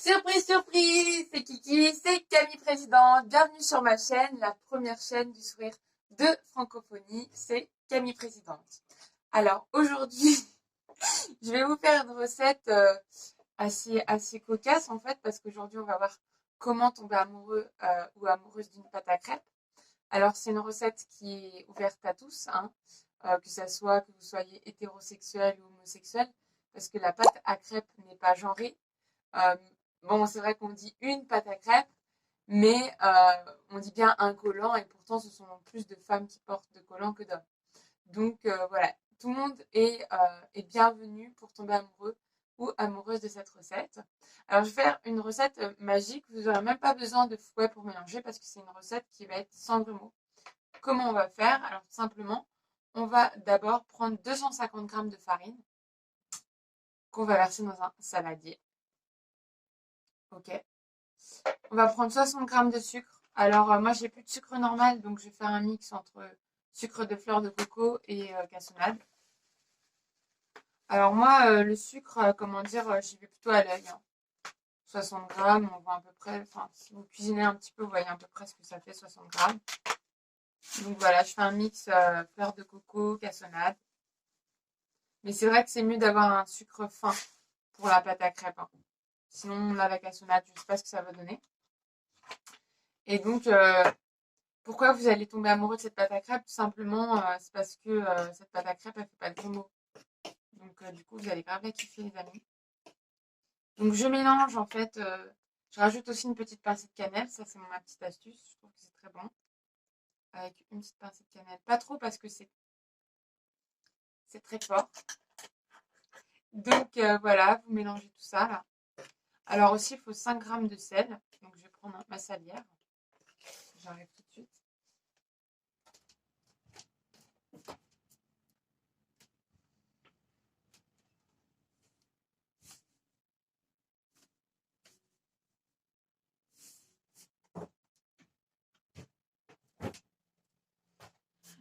Surprise, surprise, c'est Kiki, c'est Camille Présidente. Bienvenue sur ma chaîne, la première chaîne du sourire de francophonie, c'est Camille Présidente. Alors aujourd'hui, je vais vous faire une recette assez cocasse en fait, parce qu'aujourd'hui on va voir comment tomber amoureux ou amoureuse d'une pâte à crêpes. Alors c'est une recette qui est ouverte à tous, hein, que vous soyez hétérosexuel ou homosexuel, parce que la pâte à crêpes n'est pas genrée. Euh, bon, c'est vrai qu'on dit une pâte à crêpes, mais on dit bien un collant, et pourtant ce sont plus de femmes qui portent de collants que d'hommes. Donc voilà, tout le monde est bienvenu pour tomber amoureux ou amoureuse de cette recette. Alors je vais faire une recette magique, vous n'aurez même pas besoin de fouet pour mélanger parce que c'est une recette qui va être sans grumeaux. Comment on va faire? Alors tout simplement, on va d'abord prendre 250 g de farine qu'on va verser dans un saladier. Ok. On va prendre 60 g de sucre. Alors moi j'ai plus de sucre normal, donc je vais faire un mix entre sucre de fleur de coco et cassonade. Alors moi le sucre, comment dire, j'y vais plutôt à l'œil, hein. 60 g, on voit à peu près, enfin si vous cuisinez un petit peu, vous voyez à peu près ce que ça fait 60 g. Donc voilà, je fais un mix fleur de coco, cassonade. Mais c'est vrai que c'est mieux d'avoir un sucre fin pour la pâte à crêpes, hein. Sinon là la cassonade, je ne sais pas ce que ça va donner. Et donc pourquoi vous allez tomber amoureux de cette pâte à crêpes? Tout simplement, c'est parce que cette pâte à crêpes, elle fait pas de grumeaux. Donc, du coup, vous allez grave la kiffer, les amis. Donc, je mélange, en fait. Je rajoute aussi une petite pincée de cannelle. Ça, c'est ma petite astuce. Je trouve que c'est très bon. Avec une petite pincée de cannelle. Pas trop parce que c'est très fort. Donc, voilà, vous mélangez tout ça, là. Alors aussi, il faut 5 g de sel. Donc, je vais prendre ma salière. J'arrive tout de suite.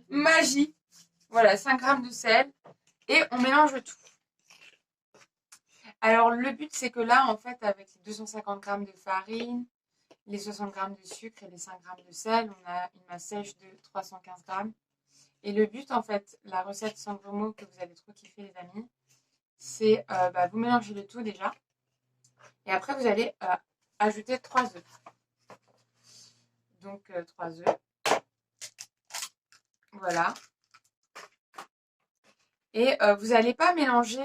Magie! Voilà, 5 g de sel. Et on mélange tout. Alors, le but, c'est que là, en fait, avec les 250 g de farine, les 60 g de sucre et les 5 g de sel, on a une masse sèche de 315 g. Et le but, en fait, la recette sans gros mots que vous allez trop kiffer, les amis, c'est vous mélangez le tout déjà. Et après, vous allez ajouter 3 œufs. Donc, 3 œufs. Voilà. Et vous n'allez pas mélanger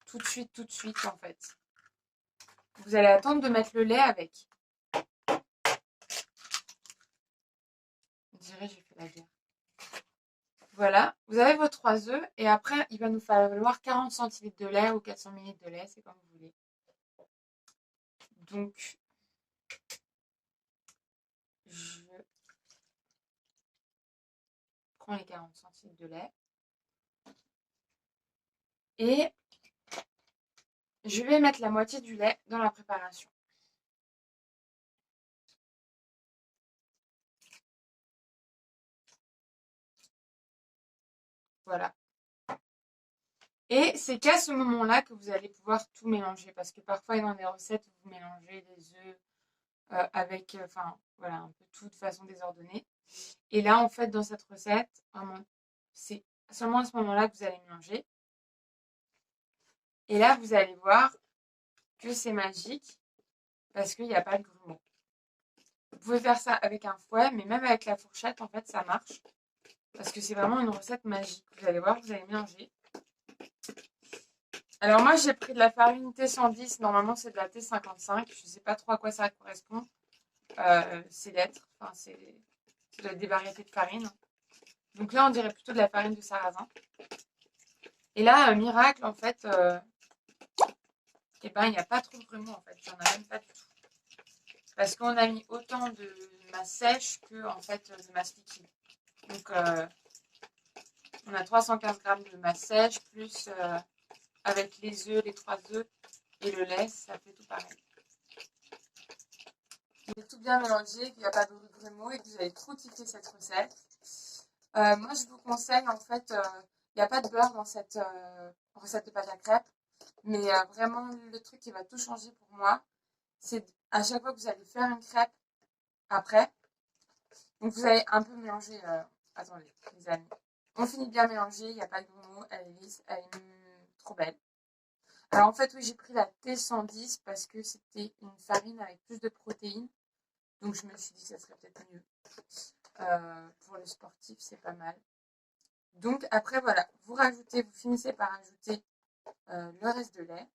tout de suite, en fait. Vous allez attendre de mettre le lait avec. On dirait j'ai fait la guerre. Voilà, vous avez vos 3 œufs et après il va nous falloir 40 centilitres de lait ou 400 ml de lait, c'est comme vous voulez. Donc, je prends les 40 centilitres de lait et je vais mettre la moitié du lait dans la préparation. Voilà. Et c'est qu'à ce moment-là que vous allez pouvoir tout mélanger parce que parfois dans des recettes vous mélangez des œufs avec, enfin voilà, un peu tout de façon désordonnée. Et là en fait dans cette recette, vraiment, c'est seulement à ce moment-là que vous allez mélanger. Et là vous allez voir que c'est magique parce qu'il n'y a pas de grumeaux. Vous pouvez faire ça avec un fouet, mais même avec la fourchette, en fait, ça marche. Parce que c'est vraiment une recette magique. Vous allez voir, vous allez mélanger. Alors moi, j'ai pris de la farine T110. Normalement, c'est de la T55. Je ne sais pas trop à quoi ça correspond. C'est l'être. Enfin, ça doit être des variétés de farine. Donc là, on dirait plutôt de la farine de sarrasin. Et là, miracle, en fait, il n'y a pas trop de grumeaux, en fait. Il n'y en a même pas du tout. Parce qu'on a mis autant de masse sèche que, en fait, de masse liquide. Donc, on a 315 g de masse sèche, plus avec les œufs, les 3 œufs et le lait, ça fait tout pareil. Vous avez tout bien mélangé, qu'il n'y a pas de grumeaux et que vous allez trop kiffer cette recette. Moi, je vous conseille, en fait, il n'y a pas de beurre dans cette recette de pâte à crêpes. Mais vraiment, le truc qui va tout changer pour moi, c'est à chaque fois que vous allez faire une crêpe après, donc vous allez un peu mélanger. Attendez, les amis. On finit de bien mélanger, il n'y a pas de gros mots, elle est lisse, elle est trop belle. Alors en fait, oui, j'ai pris la T110 parce que c'était une farine avec plus de protéines. Donc je me suis dit que ça serait peut-être mieux. Pour les sportifs, c'est pas mal. Donc après, voilà, vous finissez par ajouter le reste de lait.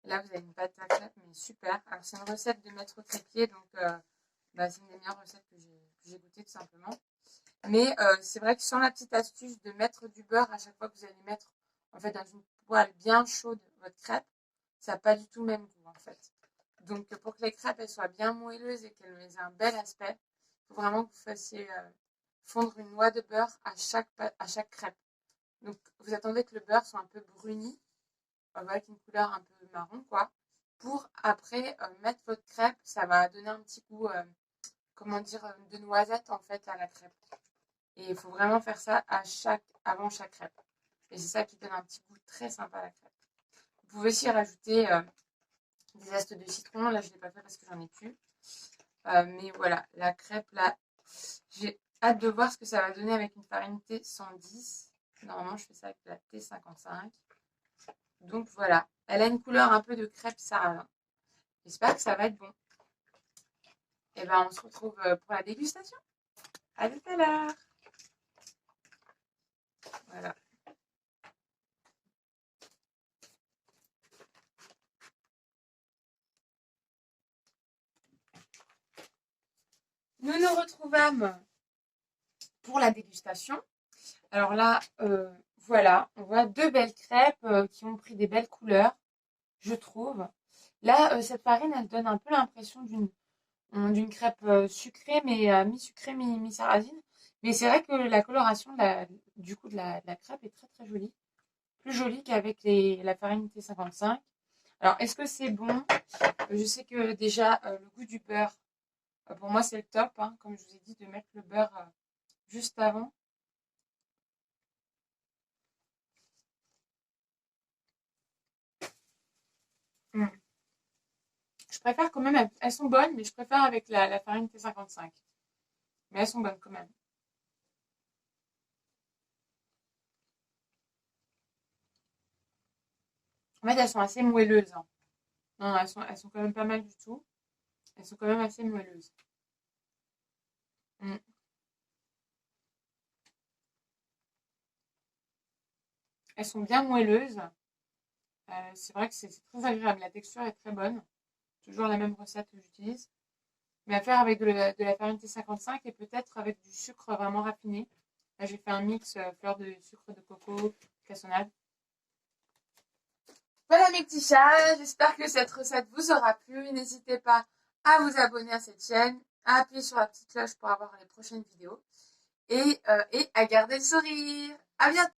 Là, vous avez une pâte à crêpes, mais super. Alors, c'est une recette de maître crêpier, donc c'est une des meilleures recettes que j'ai goûtées tout simplement. Mais c'est vrai que sans la petite astuce de mettre du beurre à chaque fois que vous allez mettre en fait dans une poêle bien chaude votre crêpe, ça n'a pas du tout le même goût en fait. Donc pour que les crêpes elles soient bien moelleuses et qu'elles aient un bel aspect, il faut vraiment que vous fassiez fondre une noix de beurre à chaque crêpe. Donc vous attendez que le beurre soit un peu bruni, avec une couleur un peu marron quoi, pour après mettre votre crêpe. Ça va donner un petit goût, comment dire, de noisette en fait à la crêpe. Et il faut vraiment faire ça avant chaque crêpe. Et c'est ça qui donne un petit goût très sympa à la crêpe. Vous pouvez aussi rajouter des zestes de citron. Là, je ne l'ai pas fait parce que j'en ai plus. Mais voilà, la crêpe, là, j'ai hâte de voir ce que ça va donner avec une farine T110. Normalement, je fais ça avec la T55. Donc voilà, elle a une couleur un peu de crêpe sarrasin. J'espère que ça va être bon. Et ben, on se retrouve pour la dégustation. À tout à l'heure. Voilà. Nous nous retrouvâmes pour la dégustation. Alors là, voilà, on voit deux belles crêpes qui ont pris des belles couleurs, je trouve. Là, cette farine, elle donne un peu l'impression d'une crêpe sucrée, mais mi-sucrée, mi-sarrasine. Mais c'est vrai que la coloration de la crêpe est très très jolie. Plus jolie qu'avec la farine T55. Alors, est-ce que c'est bon? Je sais que déjà, le goût du beurre, pour moi, c'est le top, hein, comme je vous ai dit, de mettre le beurre juste avant. Mm. Je préfère quand même, elles sont bonnes, mais je préfère avec la farine T55. Mais elles sont bonnes quand même. En fait, elles sont assez moelleuses, hein. Non, elles sont quand même pas mal du tout. Elles sont quand même assez moelleuses. Mm. Elles sont bien moelleuses. C'est vrai que c'est très agréable. La texture est très bonne. Toujours la même recette que j'utilise. Mais à faire avec de la farine T55 et peut-être avec du sucre vraiment raffiné. Là, j'ai fait un mix fleur de sucre de coco, cassonade. Voilà mes petits chats, j'espère que cette recette vous aura plu. N'hésitez pas à vous abonner à cette chaîne, à appuyer sur la petite cloche pour avoir les prochaines vidéos et à garder le sourire. À bientôt!